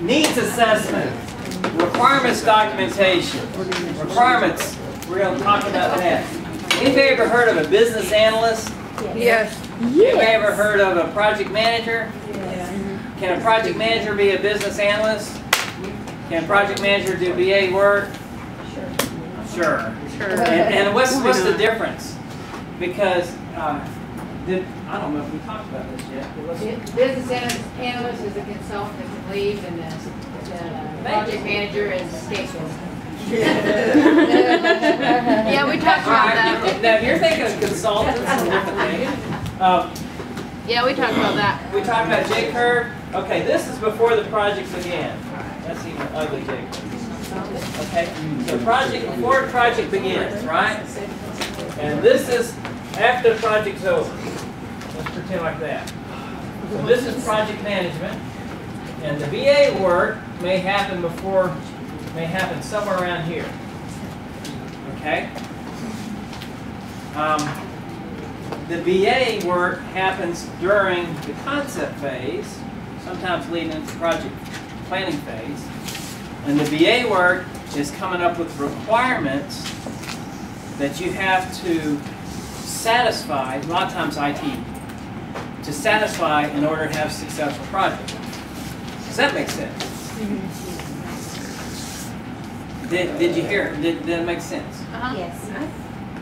Needs assessment, requirements documentation, requirements, we're going to talk about that. Anybody ever heard of a business analyst? Yes. Anybody ever heard of a project manager? Yes. Can a project manager be a business analyst? Can a project manager do BA work? Sure. And what's the difference? Because I don't know if we talked about this yet. Business analyst is a consultant that can leave, and the project manager is a schedule. Yeah, we talked about that. Now you're thinking of consultants and different things. Yeah, we talked about that. We talked about J-curve. Okay, this is before the project began. That's even ugly J-curve. Okay, so before the project begins, right? And this is after the project's over. Let's pretend like that. So this is project management, and the BA work may happen somewhere around here. Okay. The BA work happens during the concept phase, sometimes leading into the project planning phase. And the BA work is coming up with requirements that you have to satisfy, a lot of times IT, to satisfy in order to have a successful project. Does that make sense? Did you hear it? Did it make sense? Yes.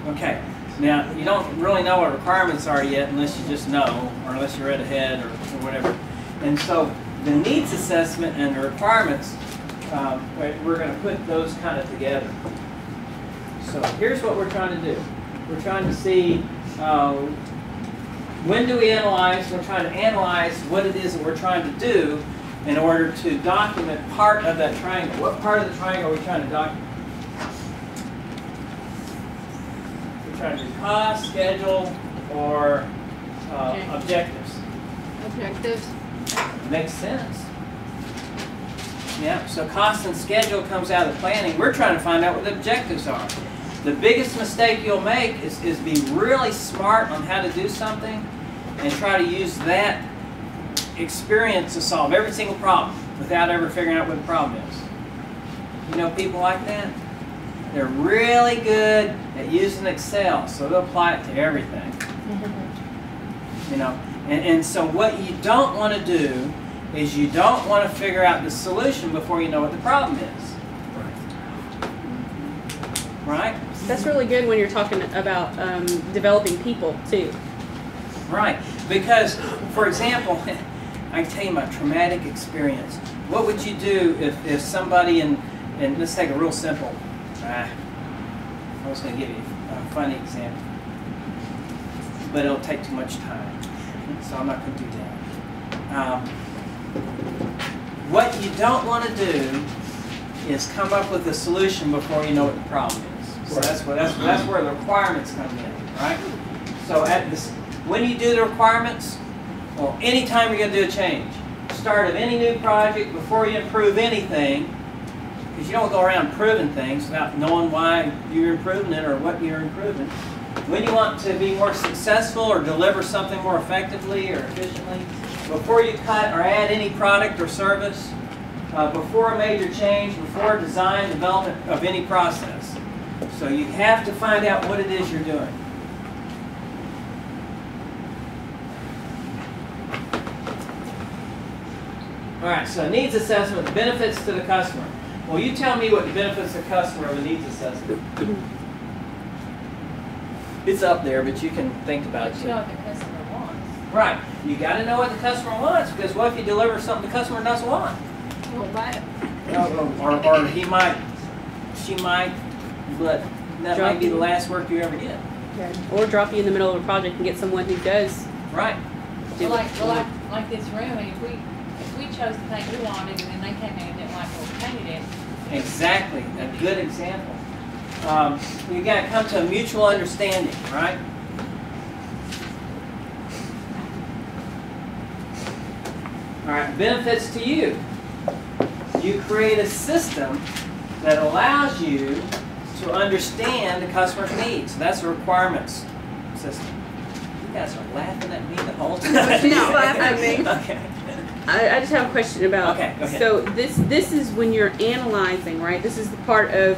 Okay. Now, you don't really know what requirements are yet unless you just know, or unless you read ahead or whatever. And so the needs assessment and the requirements, we're going to put those kind of together. So here's what we're trying to do. We're trying to see when do we analyze. We're trying to analyze what it is that we're trying to do in order to document part of that triangle. What part of the triangle are we trying to document? We're trying to do cost, schedule, or objectives. Objectives. Makes sense. Yeah, so cost and schedule comes out of planning. We're trying to find out what the objectives are. The biggest mistake you'll make is be really smart on how to do something and try to use that experience to solve every single problem without ever figuring out what the problem is. You know people like that? They're really good at using Excel, so they'll apply it to everything. You know, and so what you don't want to do is you don't want to figure out the solution before you know what the problem is. Right? That's really good when you're talking about developing people, too. Right. Because, for example, I can tell you my traumatic experience. What would you do if somebody and let's take a real simple, I was going to give you a funny example, but it'll take too much time, so I'm not going to do that. What you don't want to do is come up with a solution before you know what the problem is. So that's where the requirements come in, right? So when you do the requirements, or anytime you're going to do a change, start of any new project, before you improve anything, because you don't go around improving things without knowing why you're improving it or what you're improving. When you want to be more successful or deliver something more effectively or efficiently, before you cut or add any product or service, before a major change, before design, development of any process. So you have to find out what it is you're doing. All right, so needs assessment, benefits to the customer. Well, you tell me what the benefits to the customer of a needs assessment. It's up there, but you can think about it. But you know what the customer wants. Right. You got to know what the customer wants, because what if you deliver something the customer doesn't want? Won't buy it. Or he might, she might, but that might be the last work you ever get. Or drop you in the middle of a project and get someone who does. Right. Like this room, and if we chose the paint we wanted, and then they came in and didn't like what we painted it. Exactly. A good example. You got to come to a mutual understanding, right? All right. Benefits to you. You create a system that allows you to understand the customer's needs. So that's a requirements system. You guys are laughing at me the whole time. She's laughing at me. Okay. I just have a question about. Okay, go ahead. So this is when you're analyzing, right? This is the part of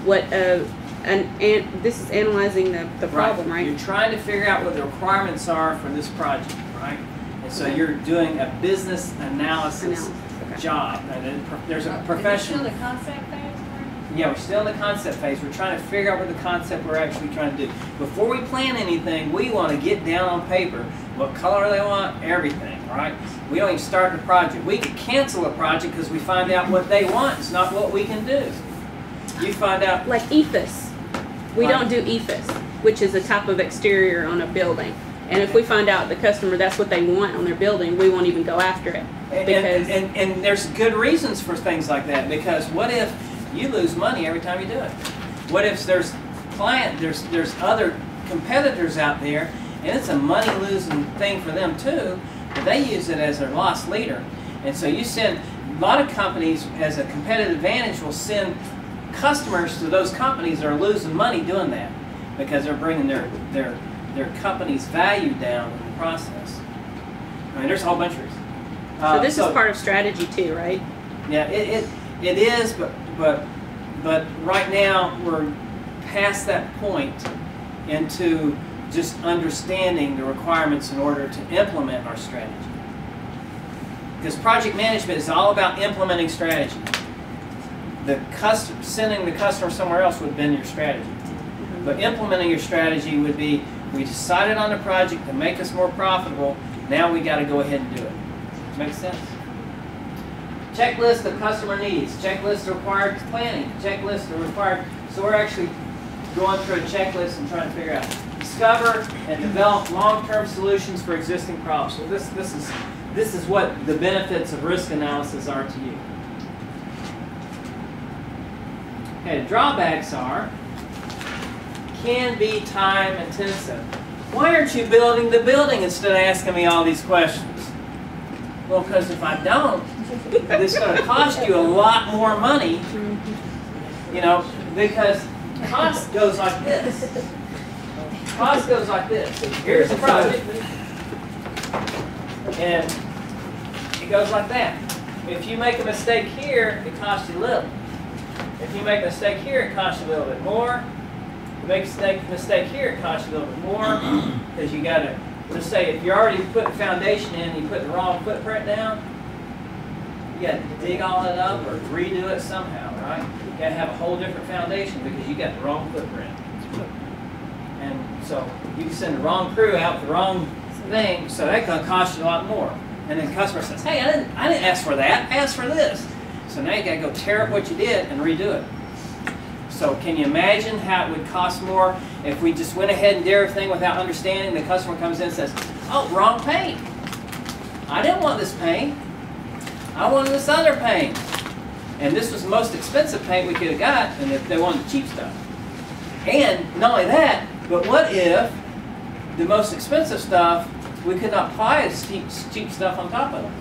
what and this is analyzing the problem, right? You're trying to figure out what the requirements are for this project, right? And so you're doing a business analysis Okay. job. And then there's a professional. Is it still the concept phase? Yeah, we're still in the concept phase. We're trying to figure out what the concept we're actually trying to do. Before we plan anything, we want to get down on paper what color they want, everything, right? We don't even start the project. We could cancel a project because we find out what they want. It's not what we can do. You find out. Like EFS. We Right. don't do EFS, which is a type of exterior on a building. And if we find out the customer that's what they want on their building, we won't even go after it. Because And there's good reasons for things like that, because what if you lose money every time you do it? What if there's other competitors out there and it's a money losing thing for them too, but they use it as their loss leader. And so you send, a lot of companies as a competitive advantage will send customers to those companies that are losing money doing that, because they're bringing their company's value down in the process. I mean, there's a whole bunch of reasons. so this is part of strategy too, right? Yeah, it is, but right now we're past that point into just understanding the requirements in order to implement our strategy. Because project management is all about implementing strategy. Sending the customer somewhere else would have been your strategy. But implementing your strategy would be, we decided on the project to make us more profitable, now we got to go ahead and do it. Makes sense? Checklist of customer needs. Checklist of required planning. Checklist of required. So we're actually going through a checklist and trying to figure out. Discover and develop long-term solutions for existing problems. So this is what the benefits of risk analysis are to you. Okay, the drawbacks are, can be time intensive. Why aren't you building the building instead of asking me all these questions? Well, because if I don't, it's going to cost you a lot more money, you know, because cost goes like this. Cost goes like this. Here's the project, and it goes like that. If you make a mistake here, it costs you little. If you make a mistake here, it costs you a little bit more. If you make a mistake here, it costs you a little bit more, because you got to, let's say if you already put the foundation in and you put the wrong footprint down, you got to dig all that up or redo it somehow, right? You got to have a whole different foundation because you got the wrong footprint. And so you can send the wrong crew out with the wrong thing, so that's going to cost you a lot more. And then the customer says, hey, I didn't ask for that, I asked for this. So now you got to go tear up what you did and redo it. So can you imagine how it would cost more if we just went ahead and did everything without understanding? The customer comes in and says, oh, wrong paint. I didn't want this paint. I wanted this other paint. And this was the most expensive paint we could have got, and if they wanted the cheap stuff. And not only that, but what if the most expensive stuff, we could not apply as cheap stuff on top of it?